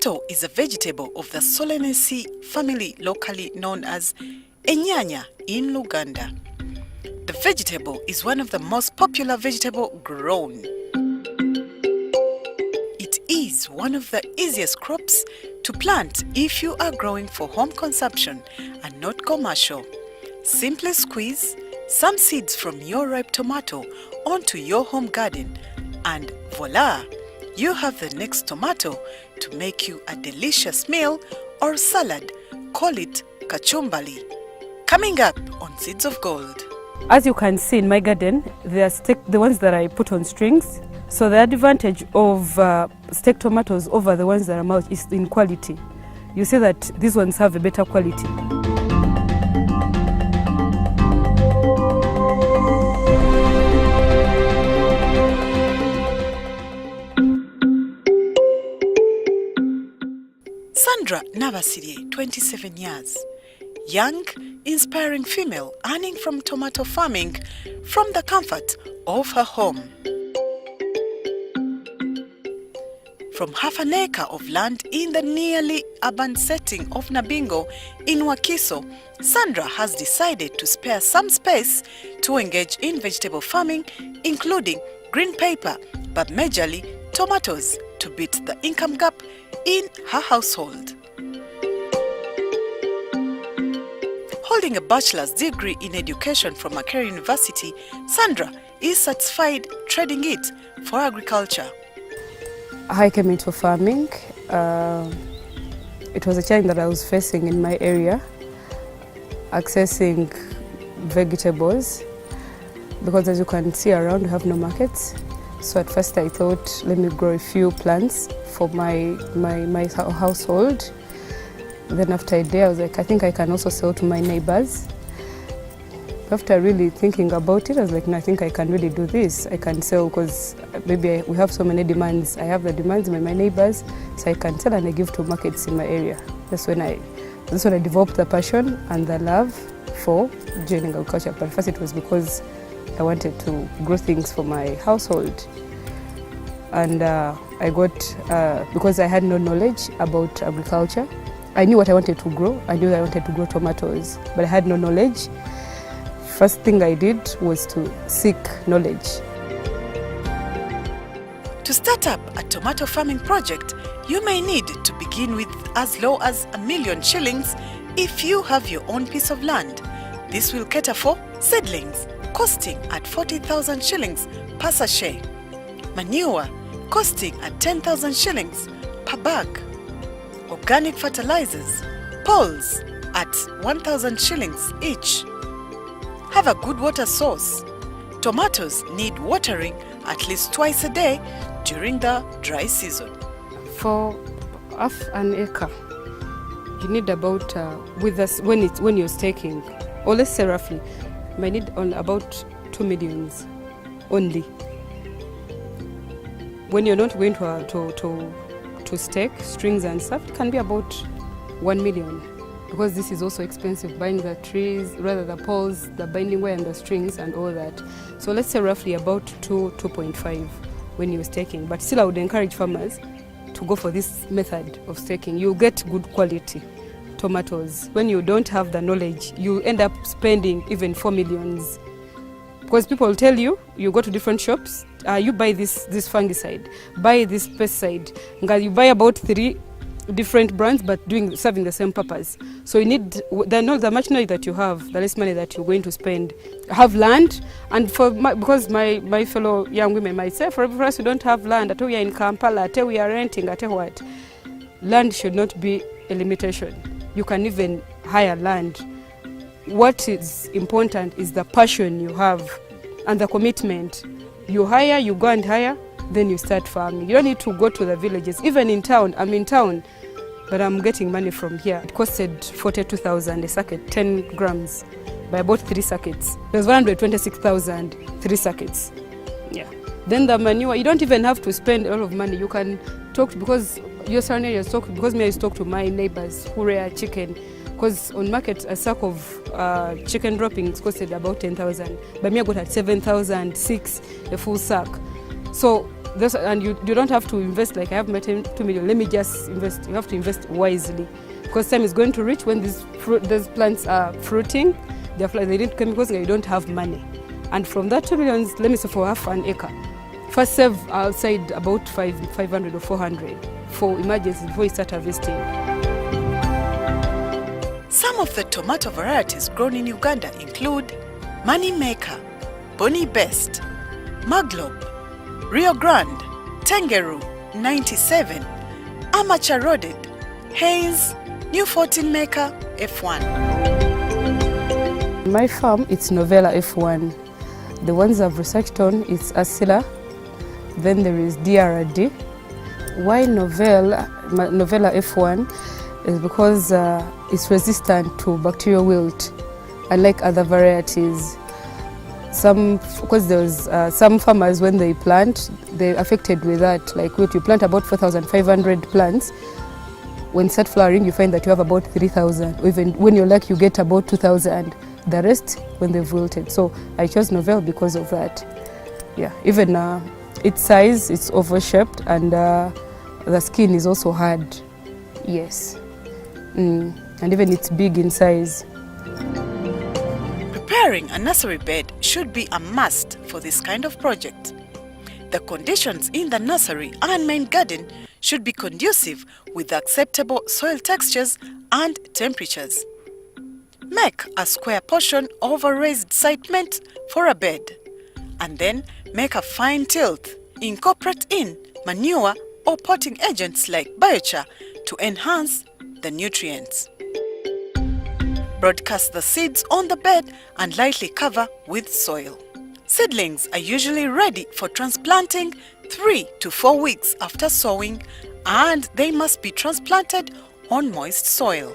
Tomato is a vegetable of the Solanaceae family, locally known as Enyanya in Luganda. The vegetable is one of the most popular vegetables grown. It is one of the easiest crops to plant if you are growing for home consumption and not commercial. Simply squeeze some seeds from your ripe tomato onto your home garden and voila! You have the next tomato to make you a delicious meal or salad. Call it kachumbari. Coming up on Seeds of Gold. As you can see in my garden, they are the ones that I put on strings. So the advantage of stake tomatoes over the ones that are mulch is in quality. You see that these ones have a better quality. Sandra Nabasirye, 27 years. Young, inspiring female earning from tomato farming from the comfort of her home. From half an acre of land in the nearly urban setting of Nabingo in Wakiso, Sandra has decided to spare some space to engage in vegetable farming, including green pepper, but majorly tomatoes, to beat the income gap in her household. Holding a bachelor's degree in education from Makerere University, Sandra is certified trading it for agriculture. I came into farming. It was a challenge that I was facing in my area, accessing vegetables, because as you can see around, we have no markets. So at first I thought, let me grow a few plants for my household. Then after a day, I was like, I think I can also sell to my neighbors. After really thinking about it, I was like, no, I think I can really do this. I can sell because maybe we have so many demands. I have the demands by my neighbors, so I can sell and I give to markets in my area. That's when I developed the passion and the love for joining agriculture. But first it was because I wanted to grow things for my household. And I got, because I had no knowledge about agriculture, I knew what I wanted to grow. I knew I wanted to grow tomatoes, but I had no knowledge. First thing I did was to seek knowledge. To start up a tomato farming project, you may need to begin with as low as R1 million if you have your own piece of land. This will cater for seedlings, costing at 40,000 shillings per sachet. Manure, costing at 10,000 shillings per bag. Organic fertilizers, poles at 1,000 shillings each. Have a good water source. Tomatoes need watering at least twice a day during the dry season. For half an acre, you need about, when you're staking, or let's say roughly, you might need on about 2 million only. When you're not going to stake strings and stuff, it can be about 1 million, because this is also expensive, buying the trees, rather the poles, the binding wire and the strings and all that. So let's say roughly about 2.5 when you're staking. But still I would encourage farmers to go for this method of staking. You get good quality tomatoes. When you don't have the knowledge, you end up spending even 4 millions. Because people will tell you, you go to different shops, you buy this fungicide, buy this pesticide. You buy about 3 different brands, but serving the same purpose. So you need the much knowledge that you have, the less money that you're going to spend. Have land, and because my fellow young women might say, for us who don't have land, until we are in Kampala, until we are renting, until what, land should not be a limitation. You can even hire land. What is important is the passion you have and the commitment. You hire, you go and hire, then you start farming. You don't need to go to the villages. Even in town, I'm in town, but I'm getting money from here. It costed 42,000 a sacket, 10 grams, by about 3 sackets. There's 126,000, 3 sackets. Yeah. Then the manure, you don't even have to spend a lot of money. You can talk, because your surrounding areas talk, because me I talk to my neighbors who rear chicken. Because on market, a sack of chicken droppings costed about 10,000. But me I got at 7,000, 6, a full sack. So And you don't have to invest like I have my 2 million. Let me just invest. You have to invest wisely, because time is going to reach when these plants are fruiting. They need chemicals and you don't have money. And from that 2 million, let me say for half an acre, first save outside about 500 or 400 for emergency before you start harvesting. Some of the tomato varieties grown in Uganda include Money Maker, Bonnie Best, Maglobe, Rio Grande, Tengeru, 97, Amateur Rodded, Hayes, New 14 Maker, F1. My farm, it's Novella F1. The ones I've researched on, it's Asila, then there is DRD. Why Novella F1 is because it's resistant to bacterial wilt, unlike other varieties. Because there's some farmers, when they plant, they're affected with that. Like if you plant about 4,500 plants, when you start flowering, you find that you have about 3,000. Even when you're lucky, you get about 2,000. The rest when they've wilted. So I chose Novelle because of that. Yeah, even its size, it's oval-shaped, and the skin is also hard. Yes, and even it's big in size. Preparing a nursery bed should be a must for this kind of project. The conditions in the nursery and main garden should be conducive with acceptable soil textures and temperatures. Make a square portion of a raised sidement for a bed, and then make a fine tilth. Incorporate in manure or potting agents like biochar to enhance the nutrients. Broadcast the seeds on the bed and lightly cover with soil. Seedlings are usually ready for transplanting 3 to 4 weeks after sowing, and they must be transplanted on moist soil.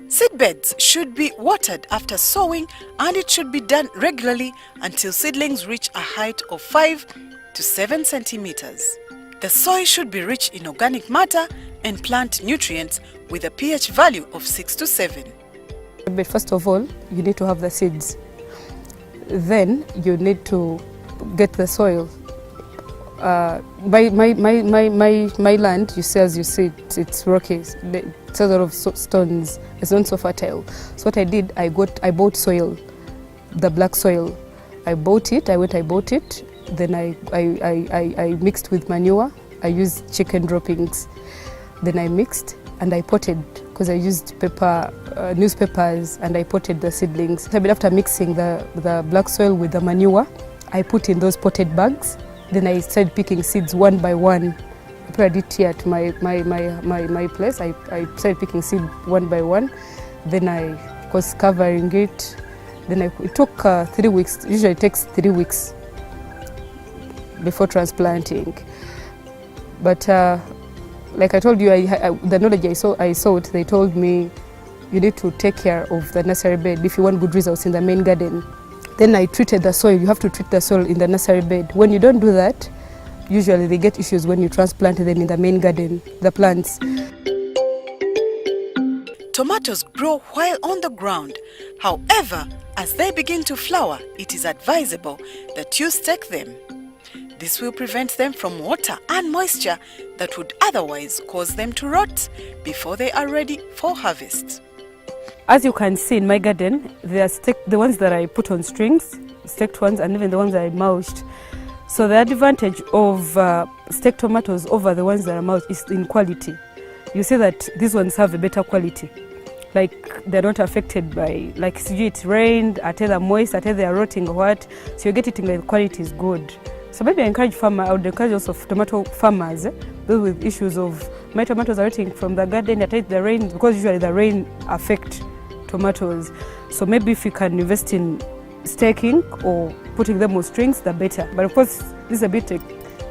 Seedbeds should be watered after sowing, and it should be done regularly until seedlings reach a height of 5 to 7 centimeters. The soil should be rich in organic matter and plant nutrients with a pH value of 6 to 7. But first of all, you need to have the seeds. Then you need to get the soil. My land, you see, as you see, it's rocky. It's a lot of stones. It's not so fertile. So what I did, I bought soil, the black soil. I bought it. Then I mixed with manure. I used chicken droppings. Then I mixed and I potted, because I used newspapers, and I potted the seedlings. So after mixing the black soil with the manure, I put in those potted bags. Then I started picking seeds one by one. I did it here at my place. I started picking seed one by one. Then I was covering it. Then it took 3 weeks. Usually it takes 3 weeks before transplanting. But like I told you, the knowledge I sought, they told me you need to take care of the nursery bed if you want good results in the main garden. Then I treated the soil. You have to treat the soil in the nursery bed. When you don't do that, usually they get issues when you transplant them in the main garden, the plants. Tomatoes grow while on the ground. However, as they begin to flower, it is advisable that you stake them. This will prevent them from water and moisture that would otherwise cause them to rot before they are ready for harvest. As you can see in my garden, they are the ones that I put on strings, staked ones, and even the ones that I mulched. So the advantage of staked tomatoes over the ones that are mulched is in quality. You see that these ones have a better quality. Like they're not affected by, like it rained, at either moist, at either they're rotting or what. So you get it in the quality is good. So maybe I would encourage also tomato farmers, those with issues of my tomatoes are rotting from the garden, at the rain, because usually the rain affect tomatoes. So maybe if you can invest in staking or putting them on strings, the better. But of course, this is a bit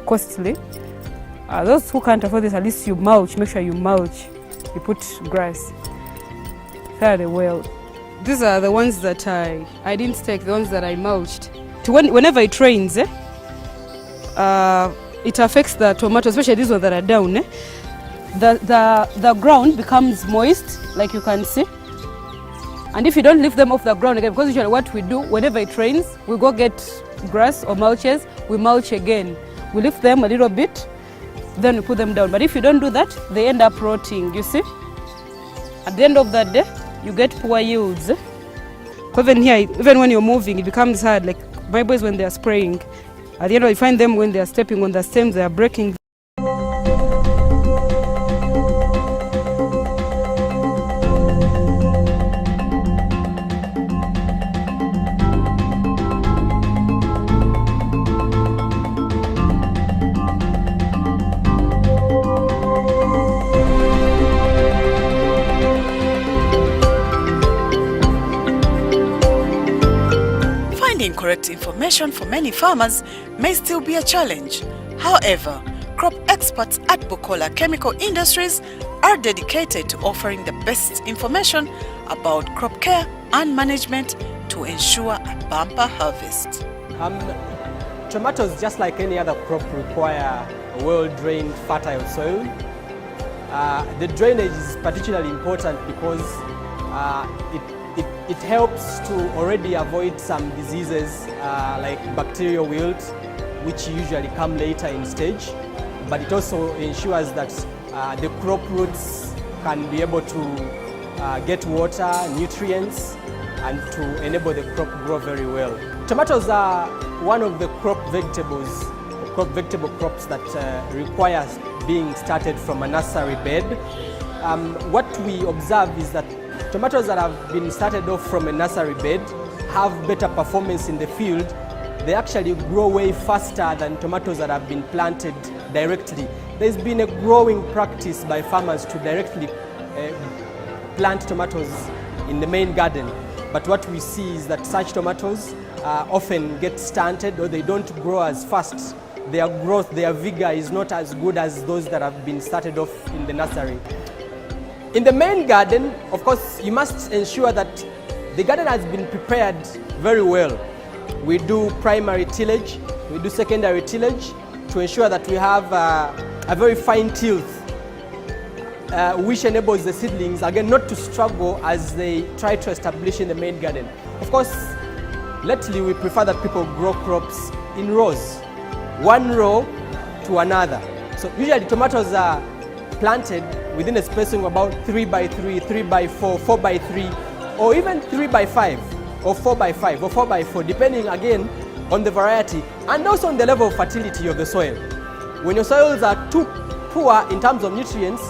costly. Those who can't afford this, at least you mulch. Make sure you mulch. You put grass fairly well. These are the ones that I didn't stake, the ones that I mulched. Whenever it rains, it affects the tomatoes, especially these ones that are down. The ground becomes moist, like you can see. And if you don't lift them off the ground again, because usually what we do, whenever it rains, we go get grass or mulches, we mulch again. We lift them a little bit, then we put them down. But if you don't do that, they end up rotting, you see. At the end of that day, you get poor yields. Even here, even when you're moving, it becomes hard. Like my boys, when they are spraying, at the end, you find them when they are stepping on the stems, they are breaking. Finding correct information for many farmers may still be a challenge. However, crop experts at Bukola Chemical Industries are dedicated to offering the best information about crop care and management to ensure a bumper harvest. Tomatoes, just like any other crop, require a well-drained, fertile soil. The drainage is particularly important because it helps to already avoid some diseases like bacterial wilt, which usually come later in stage, but it also ensures that the crop roots can be able to get water, nutrients, and to enable the crop grow very well. Tomatoes are one of the vegetable crops that requires being started from a nursery bed. What we observe is that tomatoes that have been started off from a nursery bed have better performance in the field. They actually grow way faster than tomatoes that have been planted directly. There's been a growing practice by farmers to directly plant tomatoes in the main garden. But what we see is that such tomatoes often get stunted, or they don't grow as fast. Their growth, their vigor is not as good as those that have been started off in the nursery. In the main garden, of course, you must ensure that the garden has been prepared very well. We do primary tillage, we do secondary tillage to ensure that we have a very fine tilth, which enables the seedlings, again, not to struggle as they try to establish in the main garden. Of course, lately we prefer that people grow crops in rows, one row to another. So usually tomatoes are planted within a spacing of about 3 by 3, 3 by 4, 4 by 3, or even 3 by 5, or 4 by 5, or 4 by 4, depending again on the variety and also on the level of fertility of the soil. When your soils are too poor in terms of nutrients,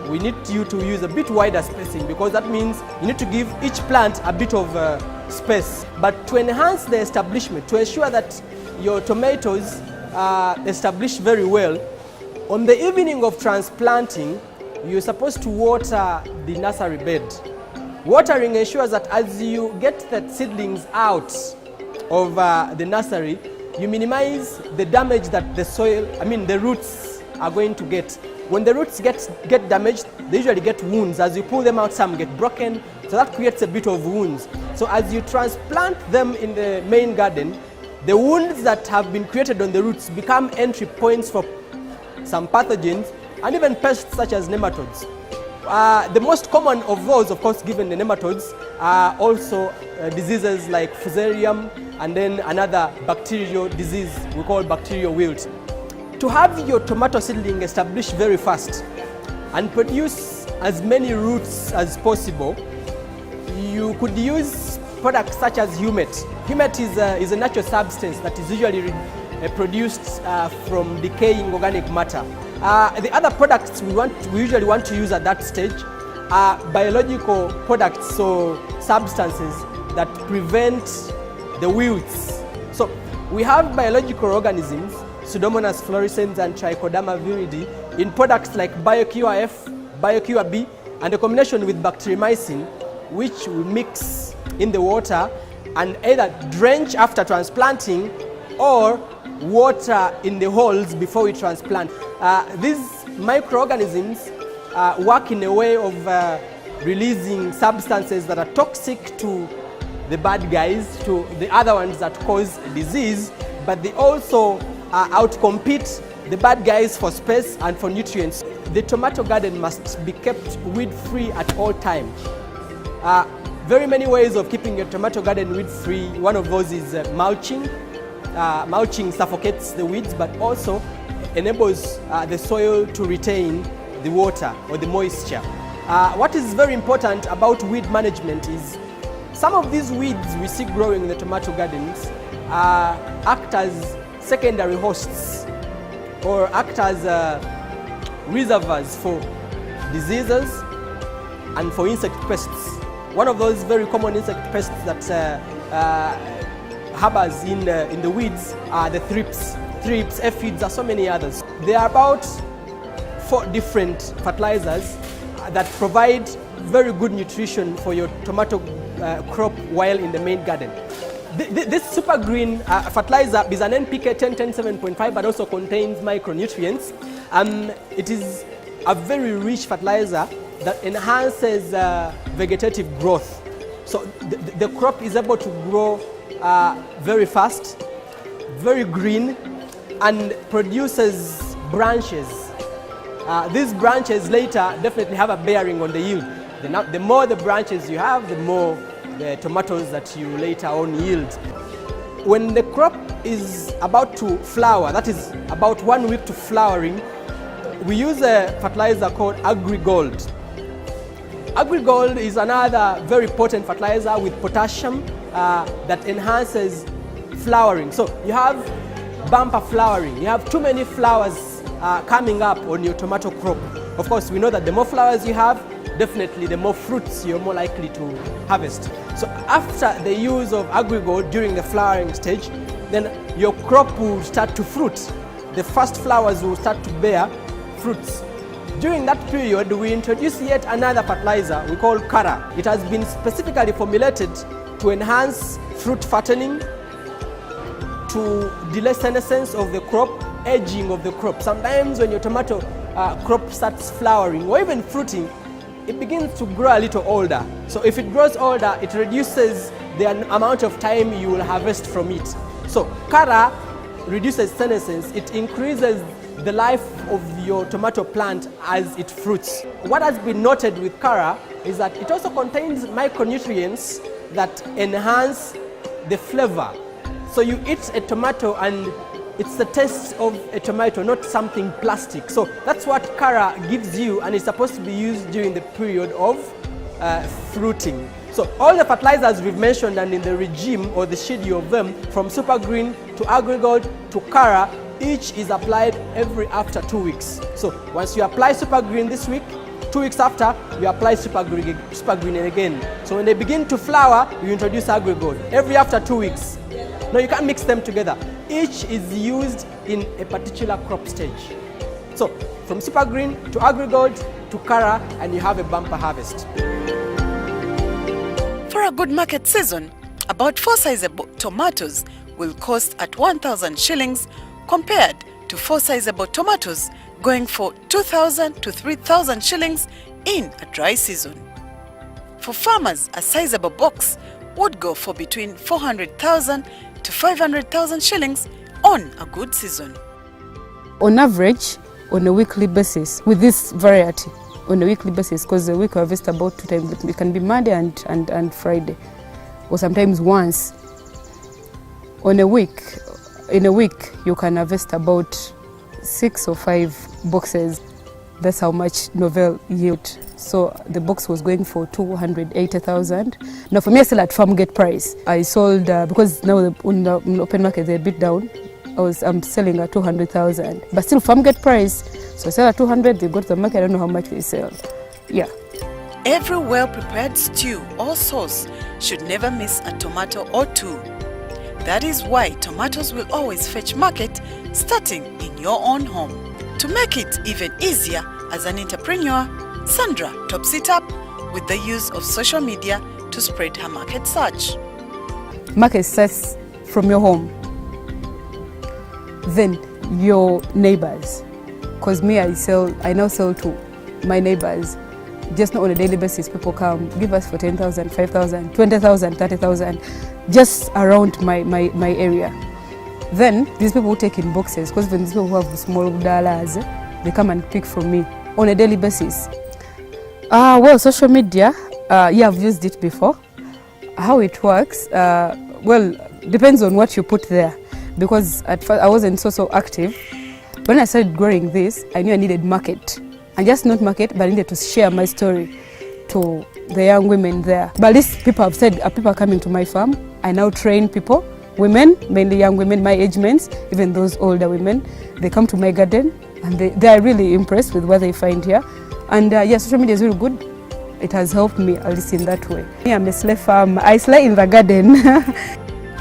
we need you to use a bit wider spacing, because that means you need to give each plant a bit of space. But to enhance the establishment, to ensure that your tomatoes are established very well, on the evening of transplanting, you're supposed to water the nursery bed. Watering ensures that as you get the seedlings out of the nursery, you minimize the damage that the roots are going to get. When the roots get damaged, they usually get wounds. As you pull them out, some get broken, so that creates a bit of wounds. So as you transplant them in the main garden, the wounds that have been created on the roots become entry points for some pathogens and even pests such as nematodes. The most common of those, of course, given the nematodes, are also diseases like fusarium and then another bacterial disease we call bacterial wilt. To have your tomato seedling established very fast and produce as many roots as possible, you could use products such as humet. Humet is a natural substance that is usually produced from decaying organic matter. The other products we usually want to use at that stage are biological products, so substances that prevent the wilts. So we have biological organisms, Pseudomonas fluorescens and Trichoderma viridi, in products like BioCure F, BioCure B, and a combination with bacteremicin, which we mix in the water and either drench after transplanting or water in the holes before we transplant. These microorganisms work in a way of releasing substances that are toxic to the bad guys, to the other ones that cause disease, but they also outcompete the bad guys for space and for nutrients. The tomato garden must be kept weed-free at all times. very many ways of keeping your tomato garden weed-free. One of those is mulching. Mulching suffocates the weeds, but also enables the soil to retain the water or the moisture. What is very important about weed management is some of these weeds we see growing in the tomato gardens act as secondary hosts or act as reservoirs for diseases and for insect pests. One of those very common insect pests that harbors in the weeds are the thrips, aphids, and so many others. There are about 4 different fertilizers that provide very good nutrition for your tomato crop while in the main garden. This super green fertilizer is an NPK 10-10-7.5, but also contains micronutrients. It is a very rich fertilizer that enhances vegetative growth. So the crop is able to grow very fast, very green, and produces branches. These branches later definitely have a bearing on the yield. The more the branches you have, the more the tomatoes that you later on yield. When the crop is about to flower, that is about 1 week to flowering, we use a fertilizer called AgriGold. AgriGold is another very potent fertilizer with potassium that enhances flowering. So you have bumper flowering, you have too many flowers coming up on your tomato crop. Of course, we know that the more flowers you have, definitely the more fruits you're more likely to harvest. So after the use of AgriGold during the flowering stage, then your crop will start to fruit. The first flowers will start to bear fruits. During that period, we introduce yet another fertilizer we call Kara. It has been specifically formulated to enhance fruit fattening, to delay senescence of the crop, aging of the crop. Sometimes when your tomato crop starts flowering or even fruiting, it begins to grow a little older. So if it grows older, it reduces the amount of time you will harvest from it. So Kara reduces senescence, it increases the life of your tomato plant as it fruits. What has been noted with Kara is that it also contains micronutrients that enhance the flavor. So you eat a tomato and it's the taste of a tomato, not something plastic. So that's what Kara gives you, and it's supposed to be used during the period of fruiting. So all the fertilizers we've mentioned and in the regime or the schedule of them, from Super Green to AgriGold to Kara, each is applied after 2 weeks. So once you apply Super Green this week, 2 weeks after, you apply Super Green again. So when they begin to flower, you introduce AgriGold after 2 weeks. No, you can't mix them together. Each is used in a particular crop stage. So from Super Green to AgriGold to Kara, and you have a bumper harvest. For a good market season, about 4 sizable tomatoes will cost at 1,000 shillings compared to 4 sizable tomatoes going for 2,000 to 3,000 shillings in a dry season. For farmers, a sizable box would go for between 400,000 to 500,000 shillings on a good season. On average, on a weekly basis, with this variety, on a weekly basis, because the week we harvest about 2 times, it can be Monday and Friday, or sometimes once. In a week, you can harvest about 6 or 5 boxes. That's how much Novel yield. So the box was going for 280,000. Now for me, I sell at farm gate price. I sold, because now on the open market they're a bit down, I'm selling at 200,000. But still farm gate price, so I sell at 200, they go to the market, I don't know how much they sell. Yeah. Every well-prepared stew or sauce should never miss a tomato or two. That is why tomatoes will always fetch market starting in your own home. To make it even easier as an entrepreneur, Sandra tops it up with the use of social media to spread her market search. Market starts from your home, then your neighbors. Because me, I now sell to my neighbors. Just not on a daily basis, people come, give us for 10,000, 5,000, 20,000, 30,000, just around my area. Then these people will take in boxes, because when these people who have small dollars, they come and pick from me on a daily basis. Well, social media, yeah, I've used it before. How it works, well, depends on what you put there. Because at first I wasn't so active. When I started growing this, I knew I needed market. And just not market, but I needed to share my story to the young women there. But at least people have said, people are coming to my farm. I now train people, women, mainly young women, my age mates, even those older women. They come to my garden and they are really impressed with what they find here. And yeah, social media is really good. It has helped me, at least in that way. I'm a slave farmer. I slay in the garden.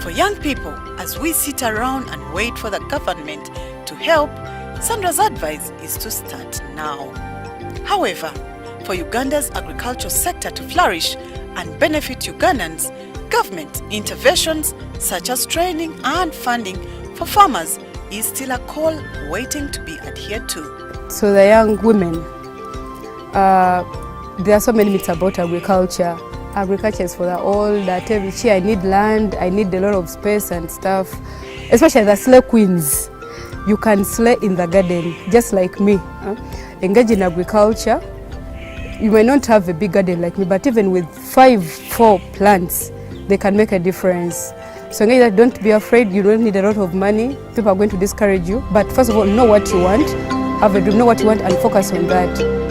For young people, as we sit around and wait for the government to help, Sandra's advice is to start now. However, for Uganda's agricultural sector to flourish and benefit Ugandans, government interventions such as training and funding for farmers is still a call waiting to be adhered to. So the young women, there are so many myths about agriculture. Agriculture is for the old, that I need land, I need a lot of space and stuff. Especially the slay queens. You can slay in the garden, just like me. Engage in agriculture. You may not have a big garden like me, but even with 4 plants, they can make a difference. So don't be afraid, you don't need a lot of money. People are going to discourage you. But first of all, know what you want, have a dream, know what you want and focus on that.